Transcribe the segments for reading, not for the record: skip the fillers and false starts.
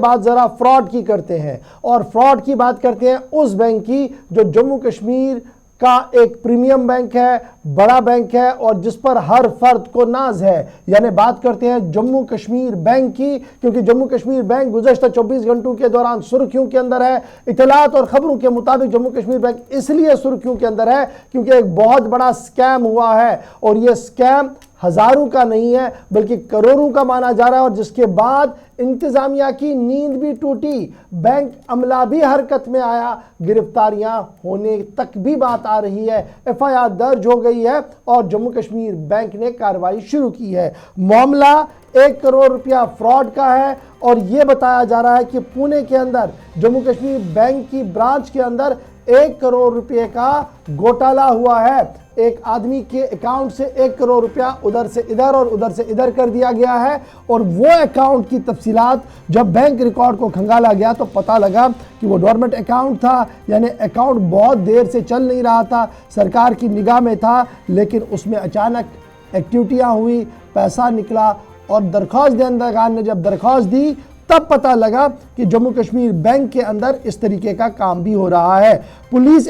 बात जरा फ्रॉड की करते हैं और फ्रॉड की बात करते हैं उस बैंक की जो जम्मू कश्मीर का एक प्रीमियम बैंक है, बड़ा बैंक है और जिस पर हर फर्द को नाज है। यानी बात करते हैं जम्मू कश्मीर बैंक की, क्योंकि जम्मू कश्मीर बैंक गुज़श्ता 24 घंटों के दौरान सुर्खियों के अंदर है। इत्तलात और खबरों के मुताबिक जम्मू कश्मीर बैंक इसलिए सुर्खियों के अंदर है क्योंकि एक बहुत बड़ा स्कैम हुआ है और यह स्कैम हजारों का नहीं है बल्कि करोड़ों का माना जा रहा है और जिसके बाद इंतजामिया की नींद भी टूटी, बैंक अमला भी हरकत में आया, गिरफ्तारियां होने तक भी बात आ रही है। एफआईआर दर्ज हो गई है और जम्मू कश्मीर बैंक ने कार्रवाई शुरू की है। मामला 1 करोड़ रुपया फ्रॉड का है और यह बताया जा रहा है कि पुणे के अंदर जम्मू कश्मीर बैंक की ब्रांच के अंदर 1 करोड़ रुपए का घोटाला हुआ है। एक आदमी के अकाउंट से 1 करोड़ रुपया उधर से इधर और उधर से इधर कर दिया गया है और वो अकाउंट की तफसीलात जब बैंक रिकॉर्ड को खंगाला गया तो पता लगा कि वो डोरमेंट अकाउंट था, यानी अकाउंट बहुत देर से चल नहीं रहा था, सरकार की निगाह में था, लेकिन उसमें अचानक एक्टिविटियां हुई, पैसा निकला और दरख्वास्त देनदार ने जब दरख्वास्त दी तब पता लगा कि जम्मू कश्मीर बैंक के अंदर इस तरीके का काम भी हो रहा है। पुलिस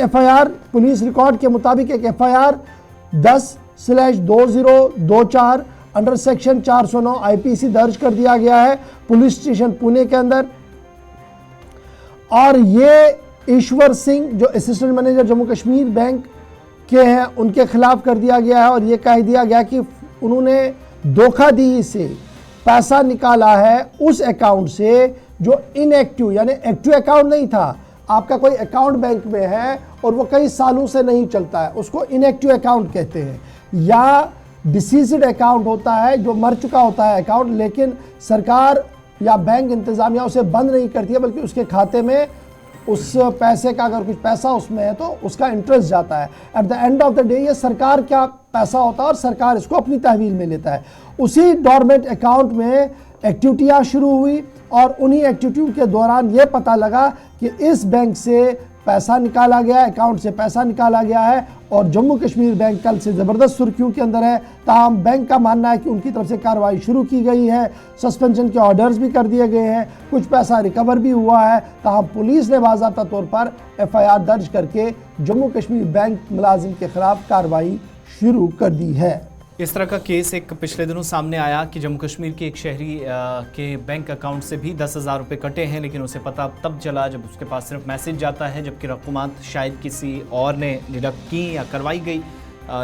रिकॉर्ड के मुताबिक एक एफआईआर 10/2024 अंडर सेक्शन 409 आईपीसी दर्ज कर दिया गया है पुलिस स्टेशन पुणे के अंदर। और ये ईश्वर सिंह जो assistant manager Jammu Kashmir bank के हैं उनके खिलाफ कर दिया गया है और ये कह दिया गया कि उन्होंने धोखाधड़ी से पैसा निकाला है उस अकाउंट से जो इनएक्टिव यानी एक्टिव अकाउंट नहीं था। आपका कोई अकाउंट बैंक में है और वो कई सालों से नहीं चलता है, उसको इनएक्टिव अकाउंट कहते हैं, या डिसीज्ड अकाउंट होता है जो मर चुका होता है अकाउंट, लेकिन सरकार या बैंक इंतजामिया उसे बंद नहीं करती है बल्कि उसके खाते में उस पैसे का अगर कुछ पैसा उसमें है तो उसका इंटरेस्ट जाता है। At the end of the day ये सरकार क्या पैसा होता है और सरकार इसको अपनी तहवील में लेता है। उसी डोरमेंट अकाउंट में एक्टिविटियां शुरू हुई और उन्हीं एक्टिविटी के दौरान ये पता लगा कि इस बैंक से पैसा निकाला गया, अकाउंट से पैसा निकाला गया है और जम्मू कश्मीर बैंक कल से ज़बरदस्त सुर्खियों के अंदर है। ताहम बैंक का मानना है कि उनकी तरफ से कार्रवाई शुरू की गई है, सस्पेंशन के ऑर्डर्स भी कर दिए गए हैं, कुछ पैसा रिकवर भी हुआ है। ताहम पुलिस ने बाज़ाब्ता तौर पर एफआईआर दर्ज करके जम्मू कश्मीर बैंक मुलाजिम के खिलाफ कार्रवाई शुरू कर दी है। इस तरह का केस एक पिछले दिनों सामने आया कि जम्मू कश्मीर के एक शहरी के बैंक अकाउंट से भी 10,000 रुपये कटे हैं, लेकिन उसे पता तब चला जब उसके पास सिर्फ मैसेज जाता है, जबकि रकूमात शायद किसी और ने डिडक्ट की या करवाई गई।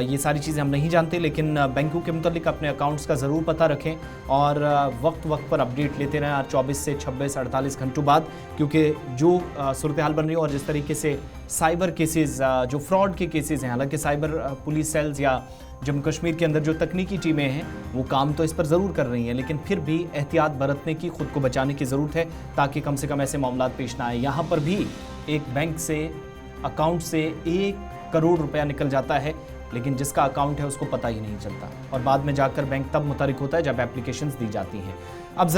ये सारी चीज़ें हम नहीं जानते, लेकिन बैंकों के मुतालिक अपने अकाउंट्स का ज़रूर पता रखें और वक्त पर अपडेट लेते रहें 24 से 26 48 घंटों बाद, क्योंकि जो सूरत हाल बन रही है और जिस तरीके से साइबर केसेस जो फ्रॉड के केसेस हैं, हालांकि साइबर पुलिस सेल्स या जम्मू कश्मीर के अंदर जो तकनीकी टीमें हैं वो काम तो इस पर ज़रूर कर रही हैं, लेकिन फिर भी एहतियात बरतने की, खुद को बचाने की ज़रूरत है ताकि कम से कम ऐसे मामला पेश ना आए। यहाँ पर भी एक बैंक से अकाउंट से 1 करोड़ रुपया निकल जाता है, लेकिन जिसका अकाउंट है उसको पता ही नहीं चलता और बाद में जाकर बैंक तब मुतहरिक होता है जब एप्लीकेशंस दी जाती हैं। अब जरा